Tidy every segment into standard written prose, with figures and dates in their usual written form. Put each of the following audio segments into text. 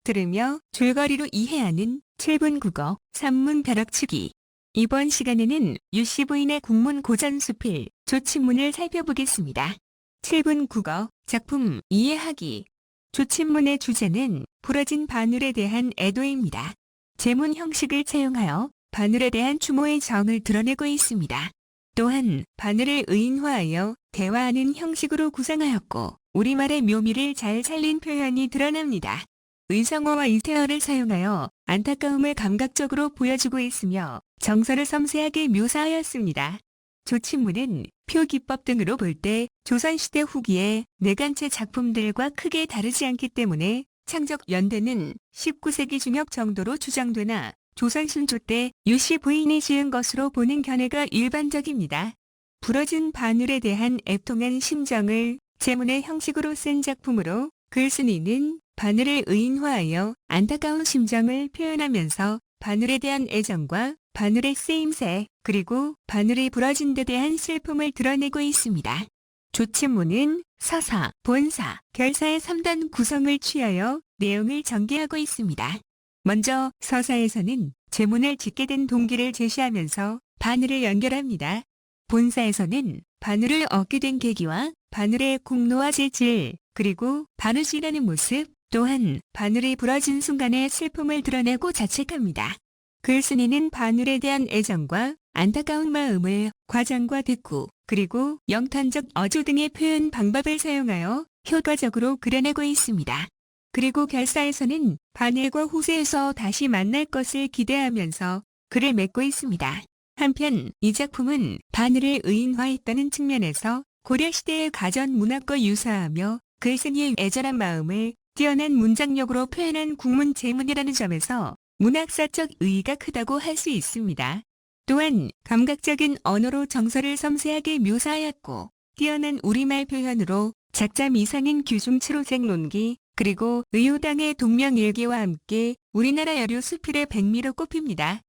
들으며 줄거리로 이해하는 7분 국어 산문 벼락치기. 이번 시간에는 유씨 부인의 국문 고전수필 조친문을 살펴보겠습니다. 7분 국어 작품 이해하기. 조친문의 주제는 부러진 바늘에 대한 애도입니다. 제문 형식을 채용하여 바늘에 대한 추모의 정을 드러내고 있습니다. 또한 바늘을 의인화하여 대화하는 형식으로 구상하였고 우리말의 묘미를 잘 살린 표현이 드러납니다. 의성어와 이태어를 사용하여 안타까움을 감각적으로 보여주고 있으며 정서를 섬세하게 묘사하였습니다. 조친문은 표기법 등으로 볼 때 조선시대 후기의 내간체 작품들과 크게 다르지 않기 때문에 창적 연대는 19세기 중엽 정도로 추정되나 조선 신조 때 유씨 부인이 지은 것으로 보는 견해가 일반적입니다. 부러진 바늘에 대한 애통한 심정을 제문의 형식으로 쓴 작품으로 글쓴이는 바늘을 의인화하여 안타까운 심정을 표현하면서 바늘에 대한 애정과 바늘의 쓰임새 그리고 바늘이 부러진 데 대한 슬픔을 드러내고 있습니다. 조친문은 서사, 본사, 결사의 3단 구성을 취하여 내용을 전개하고 있습니다. 먼저 서사에서는 제문을 짓게 된 동기를 제시하면서 바늘을 연결합니다. 본사에서는 바늘을 얻게 된 계기와 바늘의 공로와 재질, 그리고 바느질하는 모습, 또한 바늘이 부러진 순간의 슬픔을 드러내고 자책합니다. 글쓴이는 바늘에 대한 애정과 안타까운 마음을 과장과 대꾸, 그리고 영탄적 어조 등의 표현 방법을 사용하여 효과적으로 그려내고 있습니다. 그리고 결사에서는 바늘과 후세에서 다시 만날 것을 기대하면서 글을 맺고 있습니다. 한편 이 작품은 바늘을 의인화했다는 측면에서 고려시대의 가전 문학과 유사하며 글쓴이의 애절한 마음을 뛰어난 문장력으로 표현한 국문 제문이라는 점에서 문학사적 의의가 크다고 할 수 있습니다. 또한 감각적인 언어로 정서를 섬세하게 묘사하였고 뛰어난 우리말 표현으로 작자 미상인 규중치로쟁 논기 그리고 의효당의 동명일기와 함께 우리나라 여류 수필의 백미로 꼽힙니다.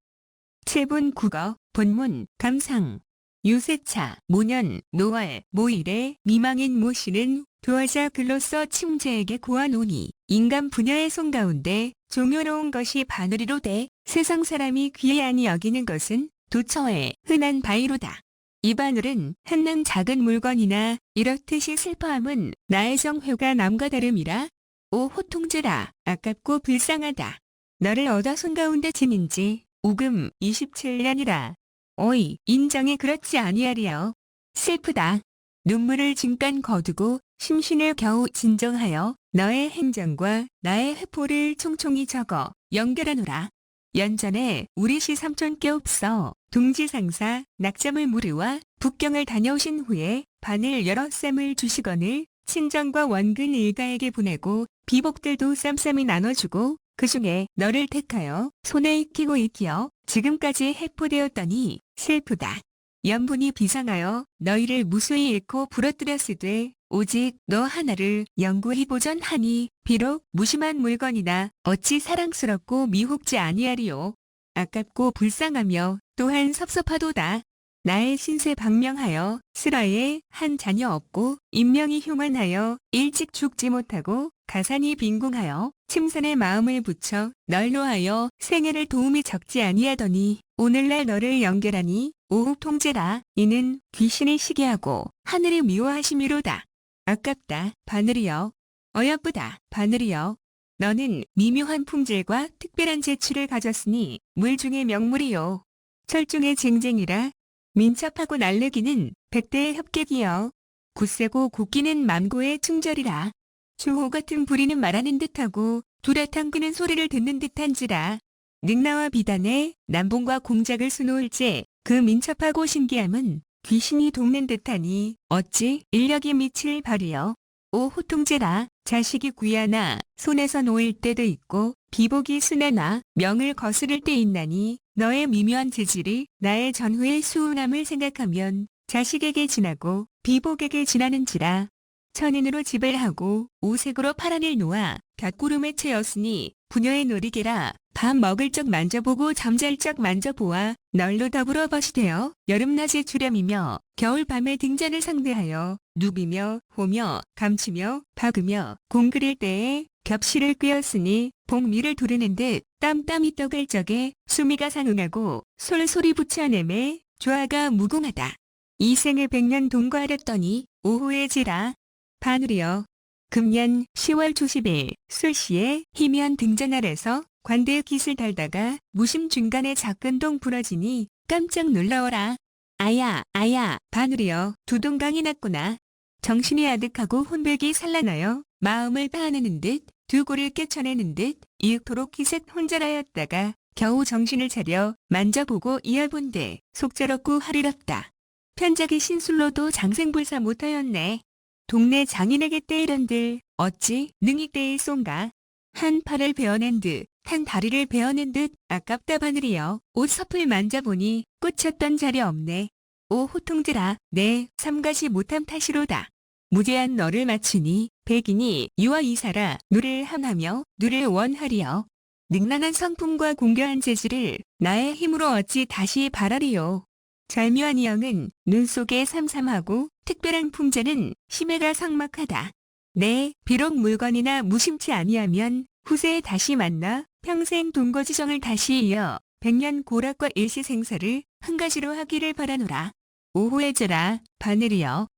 7분 국어 본문 감상. 유세차, 모년, 노월, 모일의 미망인 모씨는 도화자 글로써 침제에게 고하노니 인간 분야의 손 가운데 종요로운 것이 바늘이로 돼 세상 사람이 귀하니 여기는 것은 도처에 흔한 바이로다. 이 바늘은 한낱 작은 물건이나 이렇듯이 슬퍼함은 나의 정회가 남과 다름이라. 오 호통제라 아깝고 불쌍하다. 너를 얻어 손 가운데 지닌지 우금 27년이라. 어이 인정이 그렇지 아니하리요. 슬프다. 눈물을 잠깐 거두고 심신을 겨우 진정하여 너의 행정과 나의 회포를 총총히 적어 연결하노라. 연전에 우리 시 삼촌께 없어 동지상사 낙점을 무르와 북경을 다녀오신 후에 바늘 여러 쌈을 주시거늘 친정과 원근 일가에게 보내고 비복들도 쌈쌈이 나눠주고 그 중에 너를 택하여 손에 익히고 익히어 지금까지 해포되었더니 슬프다. 연분이 비상하여 너희를 무수히 잃고 부러뜨렸으되 오직 너 하나를 영구히 보전하니 비록 무심한 물건이나 어찌 사랑스럽고 미혹지 아니하리요. 아깝고 불쌍하며 또한 섭섭하도다. 나의 신세 방명하여 슬아에 한 자녀 없고 인명이 흉안하여 일찍 죽지 못하고 가산이 빈궁하여 침산에 마음을 붙여 널로 하여 생애를 도움이 적지 아니하더니 오늘날 너를 연결하니 오후 통제라. 이는 귀신이 시기하고 하늘이 미워하심이로다. 아깝다 바늘이여. 어여쁘다 바늘이여. 너는 미묘한 품질과 특별한 재치를 가졌으니 물 중의 명물이요. 철중의 쟁쟁이라. 민첩하고 날르기는 백대의 협객이여. 굳세고 곱기는 만고의 충절이라. 주호 같은 부리는 말하는 듯하고 두라탕 끄는 소리를 듣는 듯한지라. 능나와 비단에 남봉과 공작을 수놓을지 그 민첩하고 신기함은 귀신이 돕는 듯하니 어찌 인력이 미칠 바리여. 오 호통제라. 자식이 귀하나 손에서 놓일 때도 있고 비복이 순하나 명을 거스를 때 있나니 너의 미묘한 재질이 나의 전후의 수운함을 생각하면 자식에게 지나고 비복에게 지나는지라. 천인으로 집을 하고 우색으로 파란을 놓아 곁구름에 채였으니 부녀의 놀이개라. 밤 먹을 적 만져보고 잠잘 적 만져보아 널로 더불어 벗이 되어 여름낮의 주렴이며 겨울밤의 등잔을 상대하여 누비며 호며 감추며 박으며 공 그릴 때에 겹실을 꿰었으니 복미를 두르는 듯 땀땀이 떠갈 적에 수미가 상응하고 솔소리 붙여내매 조화가 무궁하다. 이생을 100년 동거하렸더니 오후에 지라. 바누리여. 금년 10월 초십일 술시에 희미한 등잔 아래서 관대의 깃을 달다가 무심 중간에 작근동 부러지니 깜짝 놀라워라. 아야 아야 바누리여 두동강이 났구나. 정신이 아득하고 혼백이 산란하여 마음을 파내는 듯 두 골을 깨쳐내는 듯 이윽도록 기색 혼자라였다가 겨우 정신을 차려 만져보고 이어본데 속절없고 하리랍다. 편작이 신술로도 장생불사 못하였네. 동네 장인에게 떼이런들 어찌 능히 떼일쏜가. 한 팔을 베어낸 듯 한 다리를 베어낸 듯 아깝다 바늘이여. 옷 섭을 만져보니 꽂혔던 자리 없네. 오 호통들아 내 삼가시 못함 탓이로다. 무제한 너를 맞추니 백인이 유아 이사라 누를 함하며 누를 원하리여. 능란한 성품과 공교한 재질을 나의 힘으로 어찌 다시 바라리요. 절묘한 이영은 눈 속에 삼삼하고 특별한 품자는 심해가 삭막하다. 네, 비록 물건이나 무심치 아니하면 후세에 다시 만나 평생 동거지정을 다시 이어 100년 고락과 일시생사를 한 가지로 하기를 바라노라. 오후에 저라 바늘이여.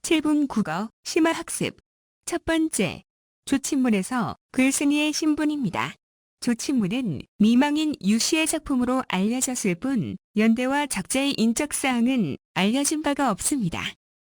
7분 국어 심화학습. 첫 번째, 조친문에서 글쓴이의 신분입니다. 조친문은 미망인 유시의 작품으로 알려졌을 뿐 연대와 작자의 인적사항은 알려진 바가 없습니다.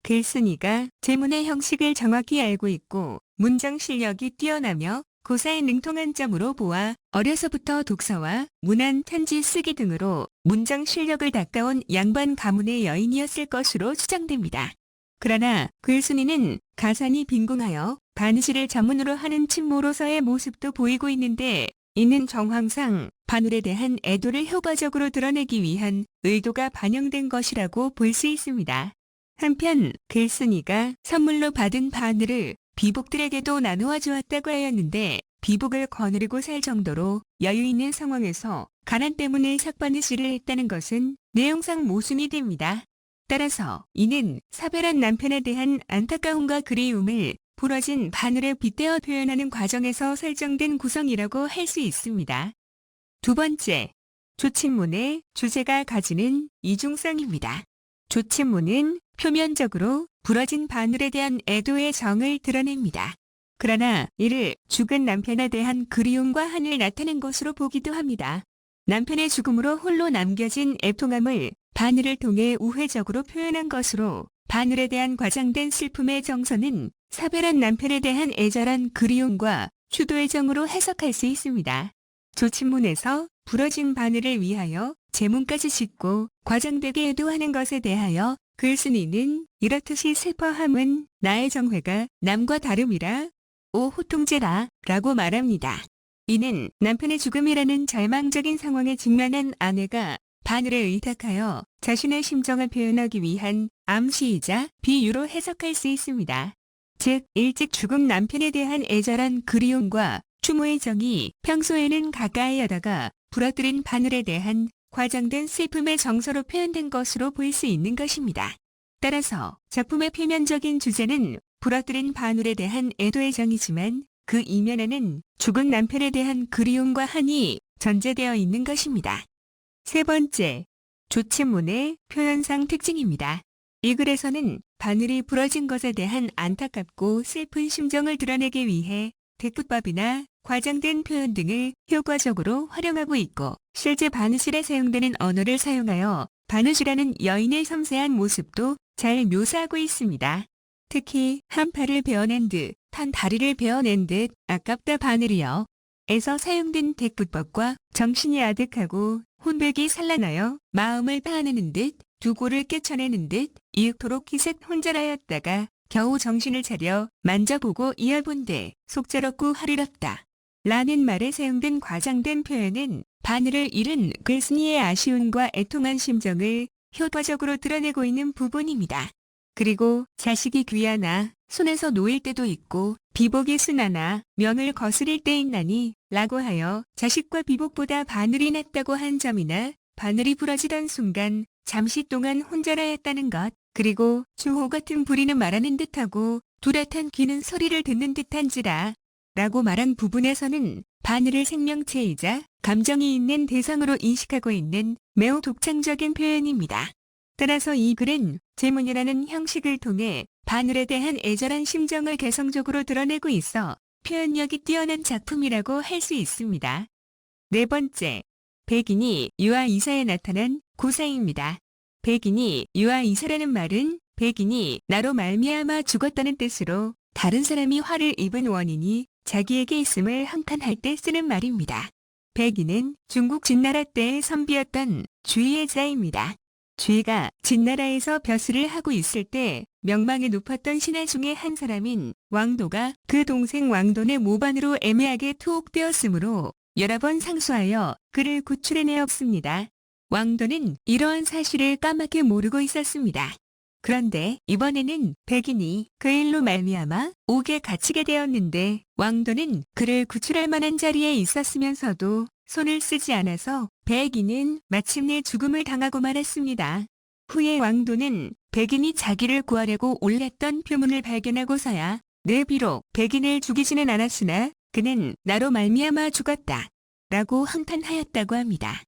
글쓴이가 제문의 형식을 정확히 알고 있고 문장 실력이 뛰어나며 고사에 능통한 점으로 보아 어려서부터 독서와 문안 편지 쓰기 등으로 문장 실력을 닦아온 양반 가문의 여인이었을 것으로 추정됩니다. 그러나 글쓴이는 가산이 빈궁하여 바느질을 전문으로 하는 친모로서의 모습도 보이고 있는데 이는 정황상 바늘에 대한 애도를 효과적으로 드러내기 위한 의도가 반영된 것이라고 볼 수 있습니다. 한편 글쓴이가 선물로 받은 바늘을 비복들에게도 나누어 주었다고 하였는데 비복을 거느리고 살 정도로 여유 있는 상황에서 가난 때문에 삭바느질을 했다는 것은 내용상 모순이 됩니다. 따라서 이는 사별한 남편에 대한 안타까움과 그리움을 부러진 바늘에 빗대어 표현하는 과정에서 설정된 구성이라고 할 수 있습니다. 두 번째, 조친문의 주제가 가지는 이중성입니다. 조친문은 표면적으로 부러진 바늘에 대한 애도의 정을 드러냅니다. 그러나 이를 죽은 남편에 대한 그리움과 한을 나타낸 것으로 보기도 합니다. 남편의 죽음으로 홀로 남겨진 애통함을 바늘을 통해 우회적으로 표현한 것으로 바늘에 대한 과장된 슬픔의 정서는 사별한 남편에 대한 애절한 그리움과 추도의 정으로 해석할 수 있습니다. 조친문에서 부러진 바늘을 위하여 제문까지 짓고 과장되게 애도하는 것에 대하여 글쓴이는 이렇듯이 슬퍼함은 나의 정회가 남과 다름이라 오 호통제라 라고 말합니다. 이는 남편의 죽음이라는 절망적인 상황에 직면한 아내가 바늘에 의탁하여 자신의 심정을 표현하기 위한 암시이자 비유로 해석할 수 있습니다. 즉 일찍 죽은 남편에 대한 애절한 그리움과 추모의 정이 평소에는 가까이 하다가 부러뜨린 바늘에 대한 과장된 슬픔의 정서로 표현된 것으로 볼 수 있는 것입니다. 따라서 작품의 표면적인 주제는 부러뜨린 바늘에 대한 애도의 정이지만 그 이면에는 죽은 남편에 대한 그리움과 한이 전제되어 있는 것입니다. 세 번째, 조친문의 표현상 특징입니다. 이 글에서는 바늘이 부러진 것에 대한 안타깝고 슬픈 심정을 드러내기 위해 대굿밥이나 과장된 표현 등을 효과적으로 활용하고 있고 실제 바느질에 사용되는 언어를 사용하여 바느질하는 여인의 섬세한 모습도 잘 묘사하고 있습니다. 특히 한 팔을 베어낸 듯, 한 다리를 베어낸 듯 아깝다 바늘이여 에서 사용된 대굿법과 정신이 아득하고 혼백이 산란하여 마음을 파내는 듯 두 골을 깨쳐내는 듯 이윽도록 기색 혼자라였다가 겨우 정신을 차려 만져보고 이어본데 속절없고 하리랍다. 라는 말에 사용된 과장된 표현은 바늘을 잃은 글쓴이의 아쉬움과 애통한 심정을 효과적으로 드러내고 있는 부분입니다. 그리고 자식이 귀하나 손에서 놓일 때도 있고 비복이 순하나 명을 거스릴 때 있나니 라고 하여 자식과 비복보다 바늘이 낫다고 한 점이나 바늘이 부러지던 순간 잠시 동안 혼자라였다는 것, 그리고 주호 같은 부리는 말하는 듯하고 뚜렷한 귀는 소리를 듣는 듯한지라 라고 말한 부분에서는 바늘을 생명체이자 감정이 있는 대상으로 인식하고 있는 매우 독창적인 표현입니다. 따라서 이 글은 제문이라는 형식을 통해 바늘에 대한 애절한 심정을 개성적으로 드러내고 있어 표현력이 뛰어난 작품이라고 할 수 있습니다. 네 번째, 백인이 유아 이사에 나타난 고사입니다. 백인이 유아 이사라는 말은 백인이 나로 말미암아 죽었다는 뜻으로 다른 사람이 화를 입은 원인이 자기에게 있음을 한탄할 때 쓰는 말입니다. 백인은 중국 진나라 때의 선비였던 주의의 자입니다. 주의가 진나라에서 벼슬을 하고 있을 때 명망이 높았던 신하 중에 한 사람인 왕도가 그 동생 왕돈의 모반으로 애매하게 투옥되었으므로 여러 번 상소하여 그를 구출해내었습니다. 왕돈은 이러한 사실을 까맣게 모르고 있었습니다. 그런데 이번에는 백인이 그 일로 말미암아 옥에 갇히게 되었는데 왕돈은 그를 구출할 만한 자리에 있었으면서도 손을 쓰지 않아서 백인은 마침내 죽음을 당하고 말았습니다. 후에 왕돈은 백인이 자기를 구하려고 올렸던 표문을 발견하고서야 내 비록 백인을 죽이지는 않았으나 그는 나로 말미암아 죽었다 라고 한탄하였다고 합니다.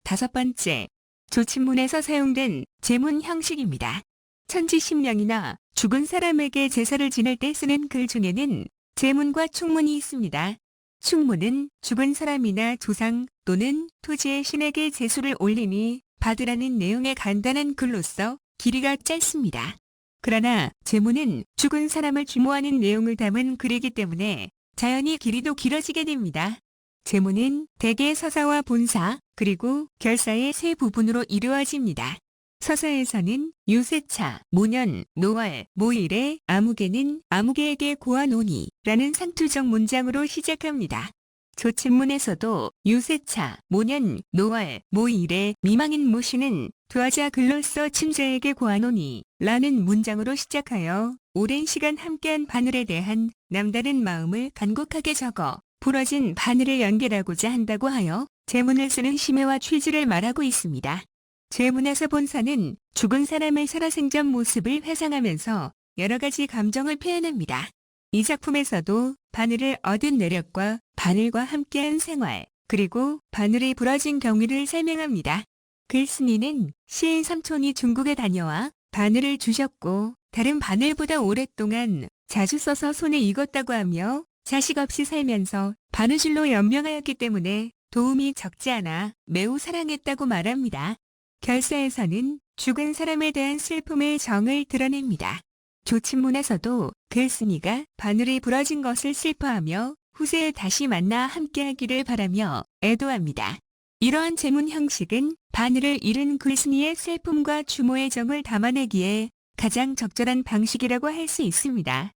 다섯 번째, 조친문에서 사용된 제문 형식입니다. 천지신명이나 죽은 사람에게 제사를 지낼 때 쓰는 글 중에는 제문과 충문이 있습니다. 충문은 죽은 사람이나 조상 또는 토지의 신에게 제수를 올리니 받으라는 내용의 간단한 글로써 길이가 짧습니다. 그러나 제문은 죽은 사람을 추모하는 내용을 담은 글이기 때문에 자연히 길이도 길어지게 됩니다. 제문은 대개 서사와 본사 그리고 결사의 세 부분으로 이루어집니다. 서사에서는 유세차, 모년, 노월, 모일에 아무개는 아무개에게 고하노니 라는 상투적 문장으로 시작합니다. 조친문에서도 유세차, 모년, 노월, 모일에 미망인 모씨는 두하자 글로써 침자에게 고하노니 라는 문장으로 시작하여 오랜 시간 함께한 바늘에 대한 남다른 마음을 간곡하게 적어 부러진 바늘을 연결하고자 한다고 하여 제문을 쓰는 심애와 취지를 말하고 있습니다. 제문에서 본사는 죽은 사람의 살아생전 모습을 회상하면서 여러 가지 감정을 표현합니다. 이 작품에서도 바늘을 얻은 내력과 바늘과 함께한 생활, 그리고 바늘이 부러진 경위를 설명합니다. 글쓴이는 시인 삼촌이 중국에 다녀와 바늘을 주셨고 다른 바늘보다 오랫동안 자주 써서 손에 익었다고 하며 자식 없이 살면서 바느질로 연명하였기 때문에 도움이 적지 않아 매우 사랑했다고 말합니다. 결사에서는 죽은 사람에 대한 슬픔의 정을 드러냅니다. 조친문에서도 글쓴이가 바늘이 부러진 것을 슬퍼하며 후세에 다시 만나 함께하기를 바라며 애도합니다. 이러한 제문 형식은 바늘을 잃은 글쓴이의 슬픔과 추모의 정을 담아내기에 가장 적절한 방식이라고 할 수 있습니다.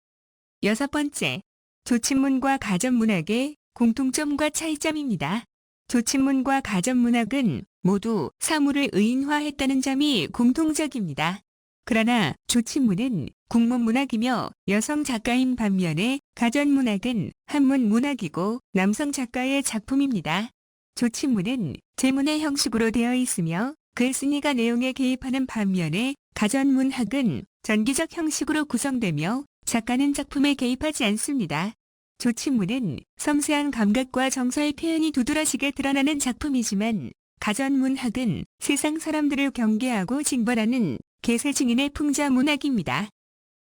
여섯 번째, 조친문과 가전문학의 공통점과 차이점입니다. 조친문과 가전문학은 모두 사물을 의인화했다는 점이 공통적입니다. 그러나 조친문은 국문문학이며 여성 작가인 반면에 가전문학은 한문문학이고 남성 작가의 작품입니다. 조친문은 제문의 형식으로 되어 있으며 글쓴이가 내용에 개입하는 반면에 가전문학은 전기적 형식으로 구성되며 작가는 작품에 개입하지 않습니다. 조친문은 섬세한 감각과 정서의 표현이 두드러지게 드러나는 작품이지만 가전문학은 세상 사람들을 경계하고 징벌하는 개세증인의 풍자 문학입니다.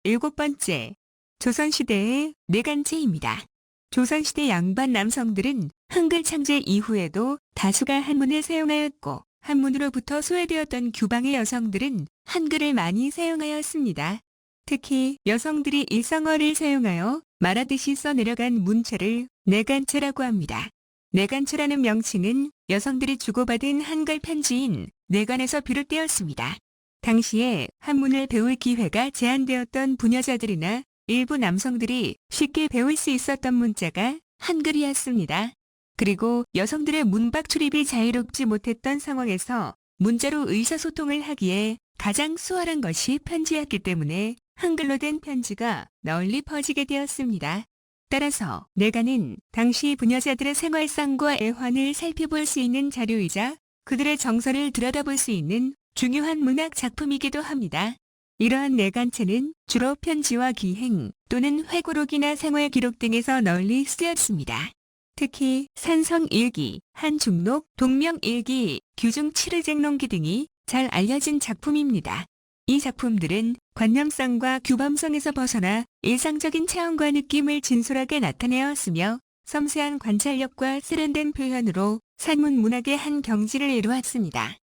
일곱 번째, 조선시대의 내간체입니다. 조선시대 양반 남성들은 한글 창제 이후에도 다수가 한문을 사용하였고 한문으로부터 소외되었던 규방의 여성들은 한글을 많이 사용하였습니다. 특히 여성들이 일성어를 사용하여 말하듯이 써내려간 문체를 내간체라고 합니다. 내간체라는 명칭은 여성들이 주고받은 한글 편지인 내간에서 비롯되었습니다. 당시에 한문을 배울 기회가 제한되었던 부녀자들이나 일부 남성들이 쉽게 배울 수 있었던 문자가 한글이었습니다. 그리고 여성들의 문박 출입이 자유롭지 못했던 상황에서 문자로 의사소통을 하기에 가장 수월한 것이 편지였기 때문에 한글로 된 편지가 널리 퍼지게 되었습니다. 따라서 내간은 당시 부녀자들의 생활상과 애환을 살펴볼 수 있는 자료이자 그들의 정서를 들여다볼 수 있는 중요한 문학 작품이기도 합니다. 이러한 내간체는 주로 편지와 기행 또는 회고록이나 생활 기록 등에서 널리 쓰였습니다. 특히 산성일기, 한중록, 동명일기, 규중 칠의쟁론기 등이 잘 알려진 작품입니다. 이 작품들은 관념성과 규범성에서 벗어나 일상적인 체험과 느낌을 진솔하게 나타내었으며 섬세한 관찰력과 세련된 표현으로 산문 문학의 한 경지를 이루었습니다.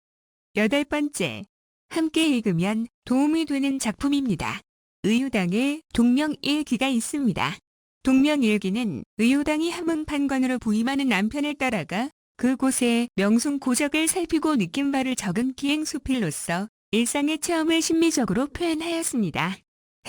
8번째, 함께 읽으면 도움이 되는 작품입니다. 의유당에 동명일기가 있습니다. 동명일기는 의유당이 함흥판관으로 부임하는 남편을 따라가 그곳의 명승 고적을 살피고 느낀 바를 적은 기행수필로서 일상의 체험을 심미적으로 표현하였습니다.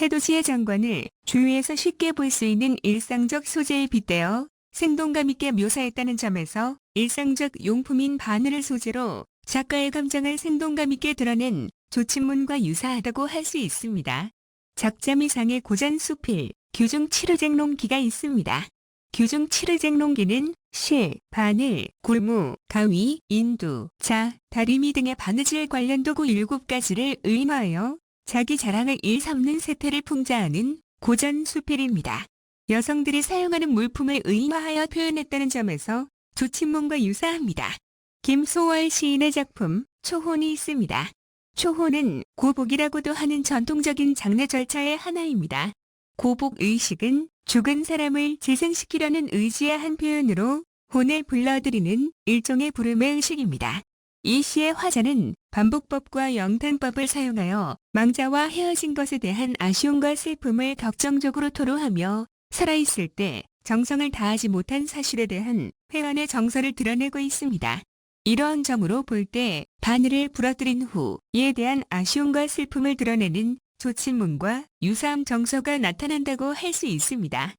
해돋이의 장관을 주위에서 쉽게 볼 수 있는 일상적 소재에 빗대어 생동감 있게 묘사했다는 점에서 일상적 용품인 바늘을 소재로 작가의 감정을 생동감 있게 드러낸 조친문과 유사하다고 할 수 있습니다. 작자미상의 고전수필, 규중 칠의쟁론기가 있습니다. 규중 칠의쟁론기는 실, 바늘, 골무, 가위, 인두, 자, 다리미 등의 바느질 관련 도구 7가지를 의인화하여 자기 자랑을 일삼는 세태를 풍자하는 고전수필입니다. 여성들이 사용하는 물품을 의인화하여 표현했다는 점에서 조친문과 유사합니다. 김소월 시인의 작품 초혼이 있습니다. 초혼은 고복이라고도 하는 전통적인 장례 절차의 하나입니다. 고복의식은 죽은 사람을 재생시키려는 의지의 한 표현으로 혼을 불러들이는 일종의 부름의 의식입니다. 이 시의 화자는 반복법과 영탄법을 사용하여 망자와 헤어진 것에 대한 아쉬움과 슬픔을 격정적으로 토로하며 살아있을 때 정성을 다하지 못한 사실에 대한 회한의 정서를 드러내고 있습니다. 이러한 점으로 볼 때 바늘을 부러뜨린 후 이에 대한 아쉬움과 슬픔을 드러내는 조친문과 유사함 정서가 나타난다고 할 수 있습니다.